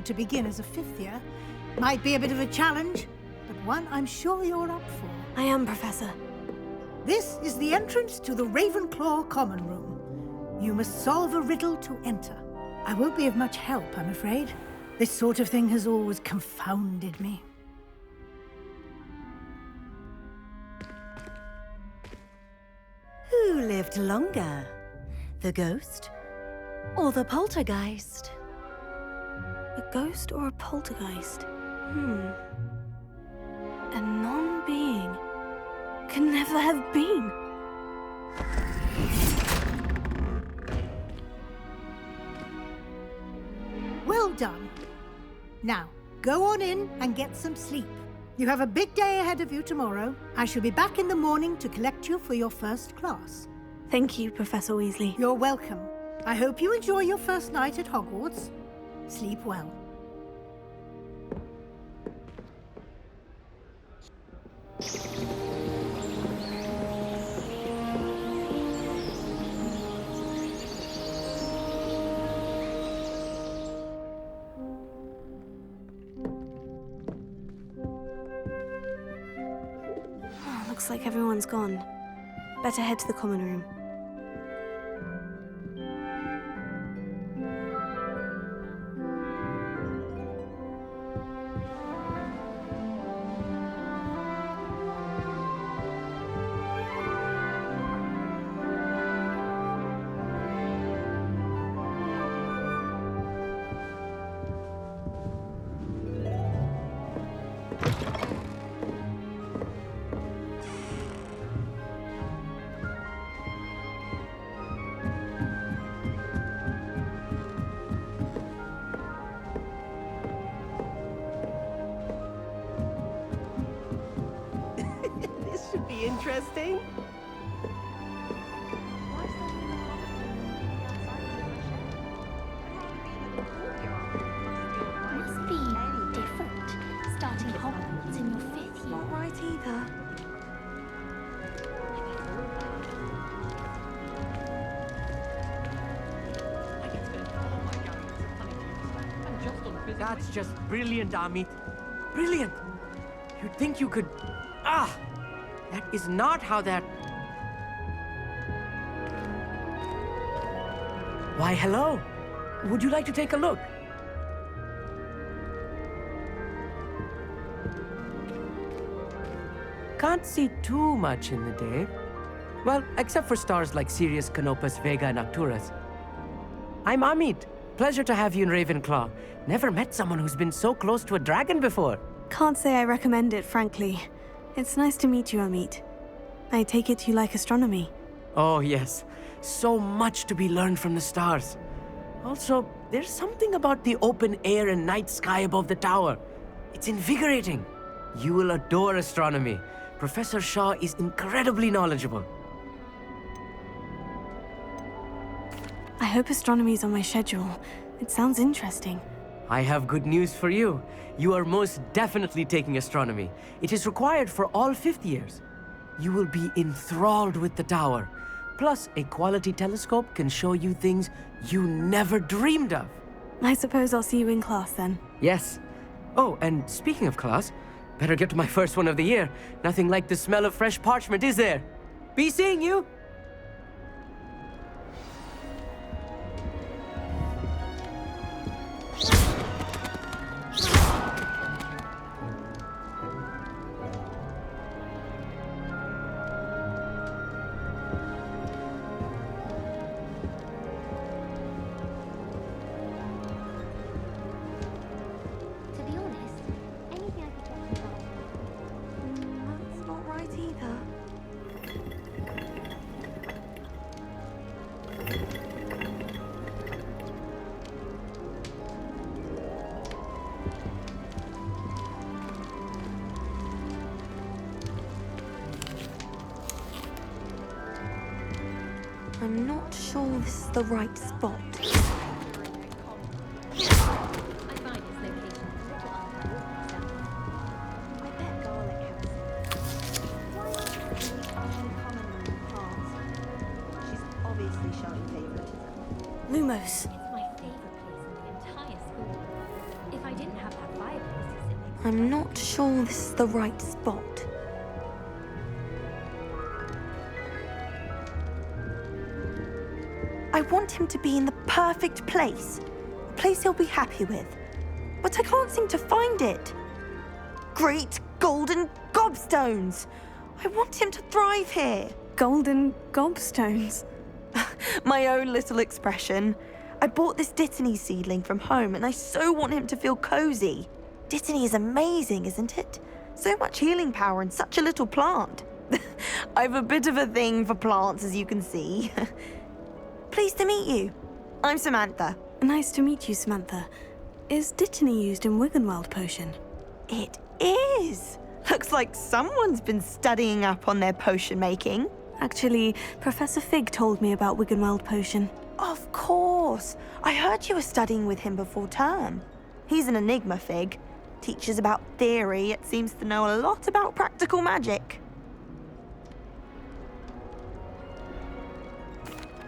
to begin as a fifth year. Might be a bit of a challenge, but one I'm sure you're up for. I am, Professor. This is the entrance to the Ravenclaw common room. You must solve a riddle to enter. I won't be of much help, I'm afraid. This sort of thing has always confounded me. Who lived longer? The ghost or the poltergeist? A ghost or a poltergeist? A non-being can never have been. Well done. Now, go on in and get some sleep. You have a big day ahead of you tomorrow. I shall be back in the morning to collect you for your first class. Thank you, Professor Weasley. You're welcome. I hope you enjoy your first night at Hogwarts. Sleep well. Looks like everyone's gone. Better head to the common room. This should be interesting. Must be different, starting Hogwarts in your fifth year. Not right either. That's just brilliant, Amit. Brilliant! You'd think you could... Ah! That is not how that... Why, hello! Would you like to take a look? Can't see too much in the day. Well, except for stars like Sirius, Canopus, Vega, and Arcturus. I'm Amit. Pleasure to have you in Ravenclaw. Never met someone who's been so close to a dragon before. Can't say I recommend it, frankly. It's nice to meet you, Amit. I take it you like astronomy. Oh, yes. So much to be learned from the stars. Also, there's something about the open air and night sky above the tower. It's invigorating. You will adore astronomy. Professor Shaw is incredibly knowledgeable. I hope astronomy's on my schedule. It sounds interesting. I have good news for you. You are most definitely taking astronomy. It is required for all fifth years. You will be enthralled with the tower. Plus, a quality telescope can show you things you never dreamed of. I suppose I'll see you in class then. Yes. Oh, and speaking of class, better get to my first one of the year. Nothing like the smell of fresh parchment, is there? Be seeing you! To be honest, anything I could get from That's not right either. I'm not sure this is the right spot. I find its location a little unpleasant. I bet garlic has. Why not the common room part? She's obviously showing favoritism. Lumos. It's my favorite place in the entire school. I'm not sure this is the right spot. I want him to be in the perfect place. A place he'll be happy with. But I can't seem to find it. Great golden gobstones! I want him to thrive here. Golden gobstones? My own little expression. I bought this Dittany seedling from home and I so want him to feel cozy. Dittany is amazing, isn't it? So much healing power in such a little plant. I've a bit of a thing for plants, as you can see. Pleased to meet you. I'm Samantha. Nice to meet you, Samantha. Is Dittany used in Wiggenweld potion? It is. Looks like someone's been studying up on their potion making. Actually, Professor Fig told me about Wiggenweld potion. Of course. I heard you were studying with him before term. He's an enigma, Fig. Teaches about theory, yet seems to know a lot about practical magic.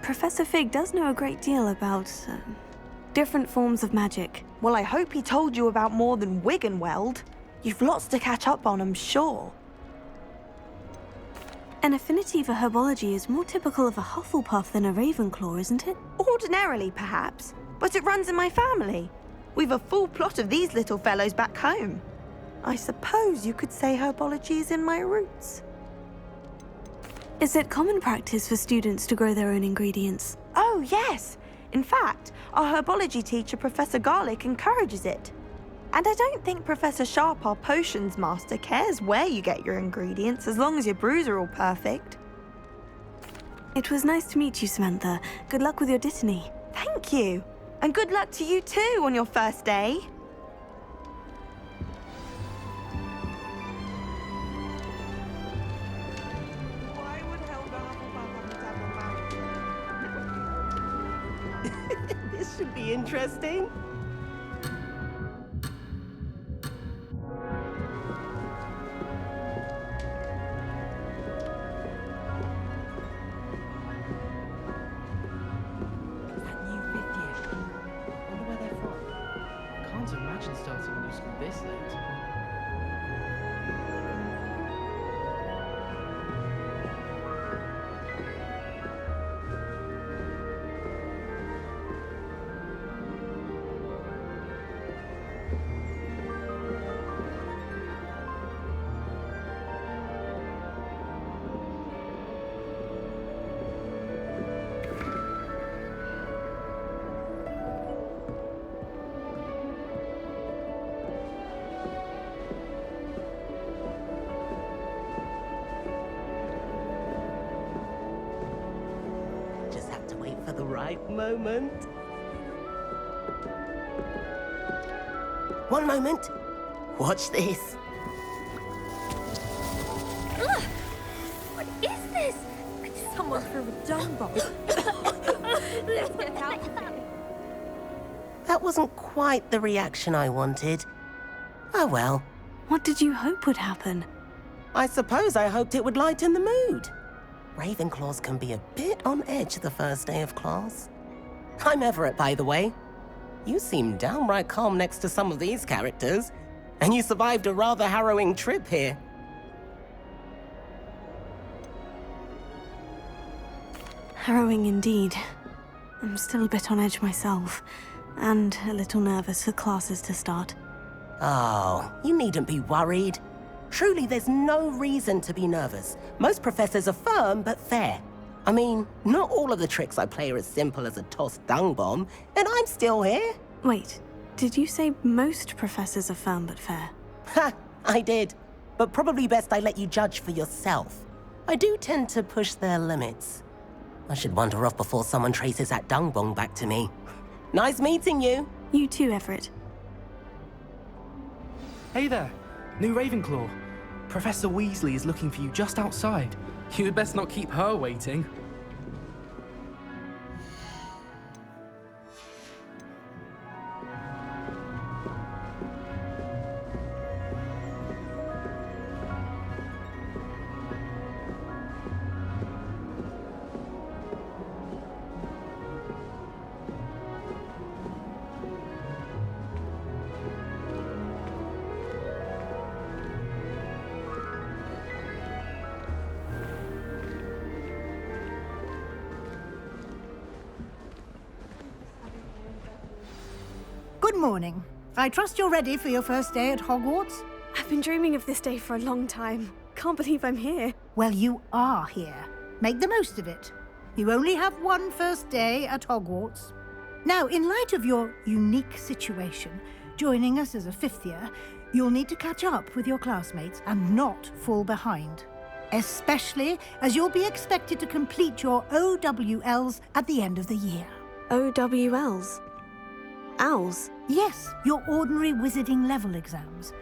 Professor Fig does know a great deal about different forms of magic. Well, I hope he told you about more than Wiggenweld. You've lots to catch up on, I'm sure. An affinity for herbology is more typical of a Hufflepuff than a Ravenclaw, isn't it? Ordinarily, perhaps, but it runs in my family. We've a full plot of these little fellows back home. I suppose you could say herbology is in my roots. Is it common practice for students to grow their own ingredients? Oh, yes. In fact, our herbology teacher, Professor Garlick, encourages it. And I don't think Professor Sharp, our potions master, cares where you get your ingredients, as long as your brews are all perfect. It was nice to meet you, Samantha. Good luck with your Dittany. Thank you. And good luck to you too on your first day. Why would Helga Hufflepuff want to have a This should be interesting. Imagine starting a new school this late. For the right moment. One moment. Watch this. Ugh! What is this? Someone threw a dung bomb. Let's get out of here. That wasn't quite the reaction I wanted. Oh well. What did you hope would happen? I suppose I hoped it would lighten the mood. Ravenclaws can be a bit on edge the first day of class. I'm Everett, by the way. You seem downright calm next to some of these characters, and you survived a rather harrowing trip here. Harrowing indeed. I'm still a bit on edge myself, and a little nervous for classes to start. Oh, you needn't be worried. Truly, there's no reason to be nervous. Most professors are firm but fair. I mean, not all of the tricks I play are as simple as a tossed dung bomb, and I'm still here. Wait, did you say most professors are firm but fair? Ha, I did. But probably best I let you judge for yourself. I do tend to push their limits. I should wander off before someone traces that dung bomb back to me. Nice meeting you. You too, Everett. Hey there, new Ravenclaw. Professor Weasley is looking for you just outside. You'd best not keep her waiting. Good morning. I trust you're ready for your first day at Hogwarts? I've been dreaming of this day for a long time. Can't believe I'm here. Well, you are here. Make the most of it. You only have one first day at Hogwarts. Now, in light of your unique situation, joining us as a fifth year, you'll need to catch up with your classmates and not fall behind. Especially as you'll be expected to complete your OWLs at the end of the year. OWLs? Owls? Yes, your ordinary wizarding level exams.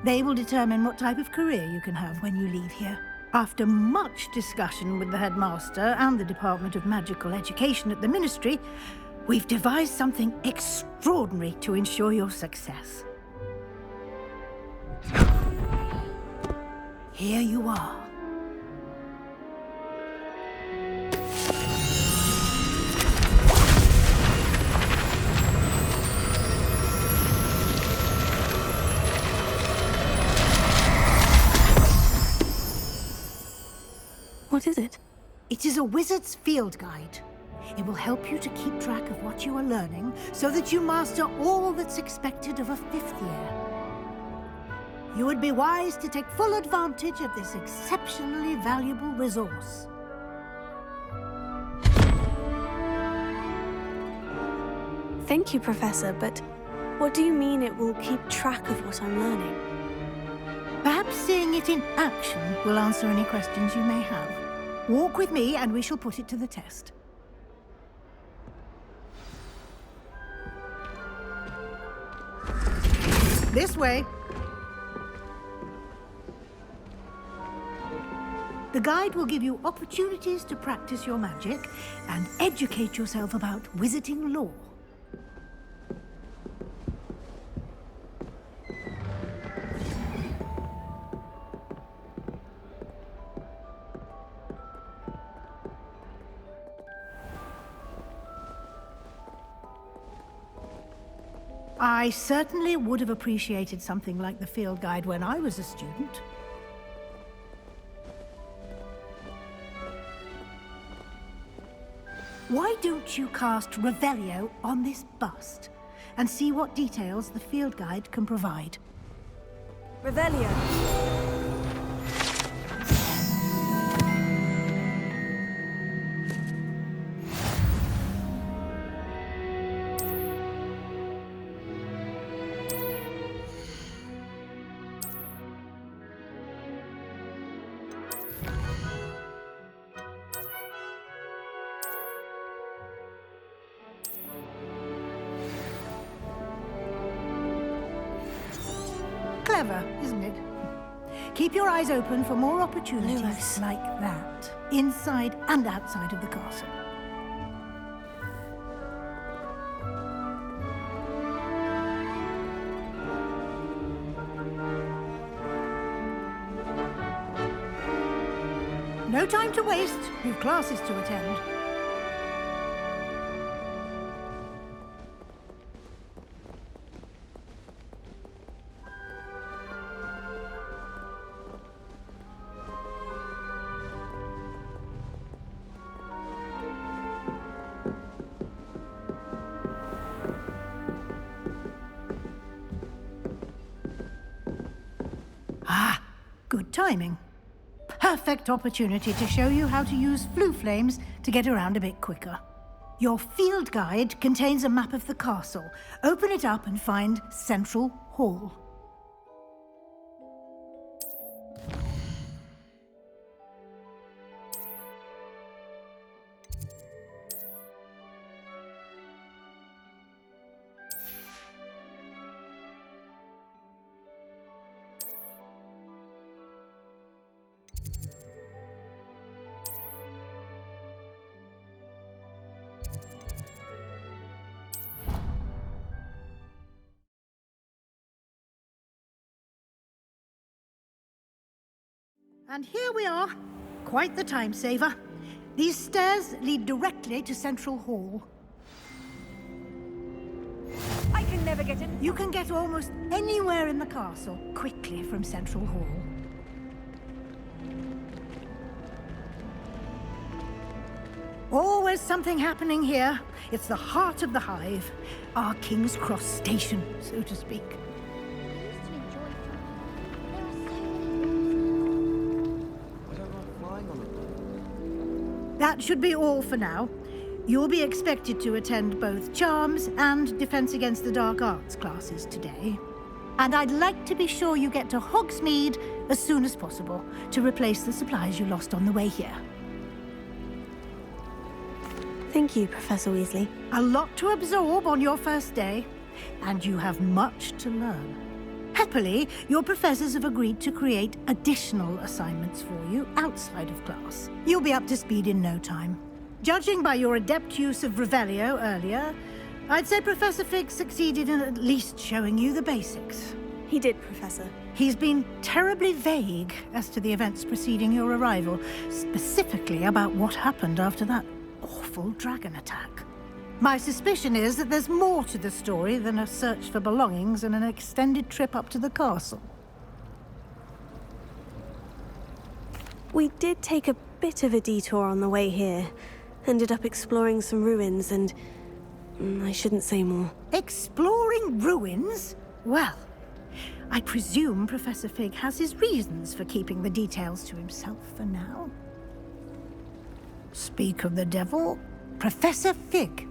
They will determine what type of career you can have when you leave here. After much discussion with the headmaster and the Department of Magical Education at the Ministry, we've devised something extraordinary to ensure your success. Here you are. What is it? It is a wizard's field guide. It will help you to keep track of what you are learning so that you master all that's expected of a fifth year. You would be wise to take full advantage of this exceptionally valuable resource. Thank you, Professor, but what do you mean it will keep track of what I'm learning? Perhaps seeing it in action will answer any questions you may have. Walk with me and we shall put it to the test. This way. The guide will give you opportunities to practice your magic and educate yourself about wizarding lore. I certainly would have appreciated something like the field guide when I was a student. Why don't you cast Revelio on this bust and see what details the field guide can provide? Revelio. Clever, isn't it? Keep your eyes open for more opportunities Lewis. like that, inside and outside of the castle. No time to waste. You've classes to attend. Good timing. Perfect opportunity to show you how to use flue flames to get around a bit quicker. Your field guide contains a map of the castle. Open it up and find Central Hall. And here we are. Quite the time saver. These stairs lead directly to Central Hall. I can never get in. You can get almost anywhere in the castle quickly from Central Hall. Always something happening here. It's the heart of the hive. Our King's Cross station, so to speak. That should be all for now. You'll be expected to attend both Charms and Defense Against the Dark Arts classes today. And I'd like to be sure you get to Hogsmeade as soon as possible to replace the supplies you lost on the way here. Thank you, Professor Weasley. A lot to absorb on your first day, and you have much to learn. Happily, your professors have agreed to create additional assignments for you outside of class. You'll be up to speed in no time. Judging by your adept use of Revelio earlier, I'd say Professor Fig succeeded in at least showing you the basics. He did, Professor. He's been terribly vague as to the events preceding your arrival, specifically about what happened after that awful dragon attack. My suspicion is that there's more to the story than a search for belongings and an extended trip up to the castle. We did take a bit of a detour on the way here. Ended up exploring some ruins and... I shouldn't say more. Exploring ruins? Well, I presume Professor Fig has his reasons for keeping the details to himself for now. Speak of the devil, Professor Fig.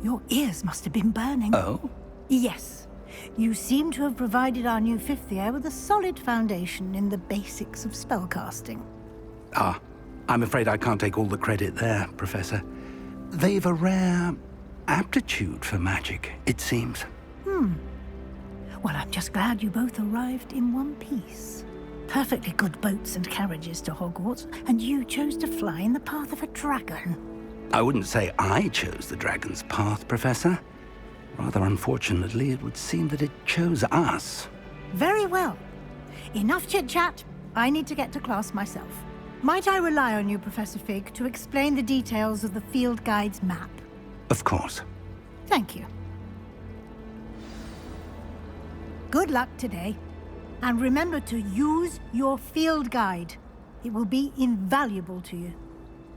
Your ears must have been burning. Oh? Yes. You seem to have provided our new fifth year with a solid foundation in the basics of spellcasting. Ah, I'm afraid I can't take all the credit there, Professor. They've a rare aptitude for magic, it seems. Well, I'm just glad you both arrived in one piece. Perfectly good boats and carriages to Hogwarts, and you chose to fly in the path of a dragon. I wouldn't say I chose the dragon's path, Professor. Rather unfortunately, it would seem that it chose us. Very well. Enough chit-chat. I need to get to class myself. Might I rely on you, Professor Fig, to explain the details of the field guide's map? Of course. Thank you. Good luck today. And remember to use your field guide. It will be invaluable to you.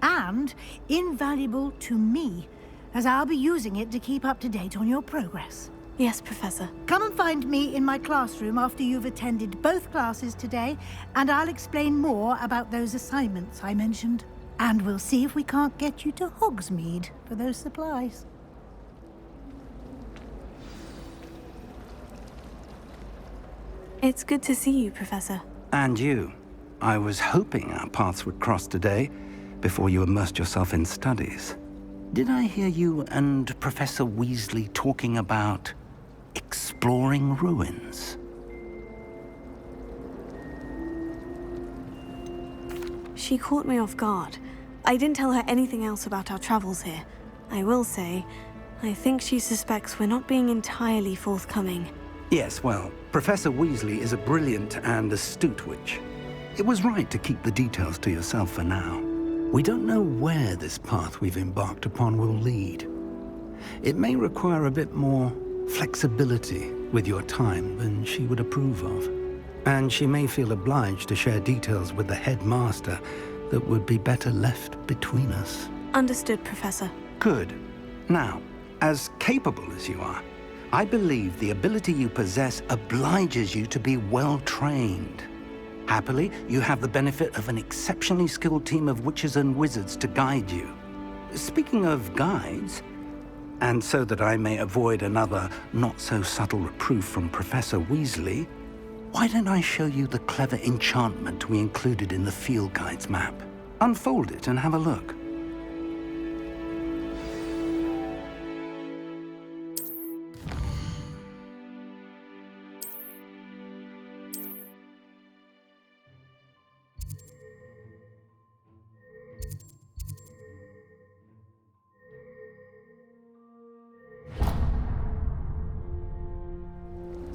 And invaluable to me, as I'll be using it to keep up to date on your progress. Yes, Professor. Come and find me in my classroom after you've attended both classes today, and I'll explain more about those assignments I mentioned. And we'll see if we can't get you to Hogsmeade for those supplies. It's good to see you, Professor. And you. I was hoping our paths would cross today, before you immersed yourself in studies. Did I hear you and Professor Weasley talking about exploring ruins? She caught me off guard. I didn't tell her anything else about our travels here. I will say, I think she suspects we're not being entirely forthcoming. Yes, well, Professor Weasley is a brilliant and astute witch. It was right to keep the details to yourself for now. We don't know where this path we've embarked upon will lead. It may require a bit more flexibility with your time than she would approve of. And she may feel obliged to share details with the headmaster that would be better left between us. Understood, Professor. Good. Now, as capable as you are, I believe the ability you possess obliges you to be well trained. Happily, you have the benefit of an exceptionally skilled team of witches and wizards to guide you. Speaking of guides, and so that I may avoid another not-so-subtle reproof from Professor Weasley, why don't I show you the clever enchantment we included in the field guide's map? Unfold it and have a look.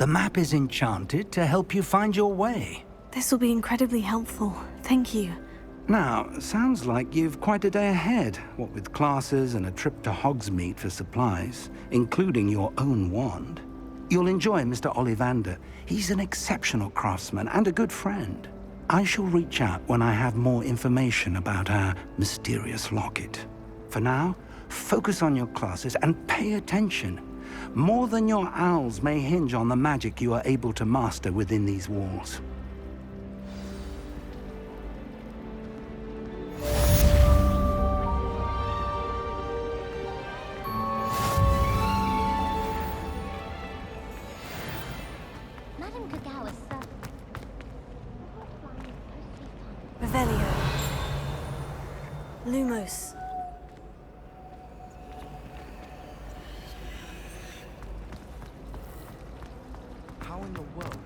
The map is enchanted to help you find your way. This will be incredibly helpful. Thank you. Now, sounds like you've quite a day ahead, what with classes and a trip to Hogsmeade for supplies, including your own wand. You'll enjoy Mr. Ollivander. He's an exceptional craftsman and a good friend. I shall reach out when I have more information about our mysterious locket. For now, focus on your classes and pay attention. More than your owls may hinge on the magic you are able to master within these walls. Madame Cacao is so... Revelio. Lumos. How in the world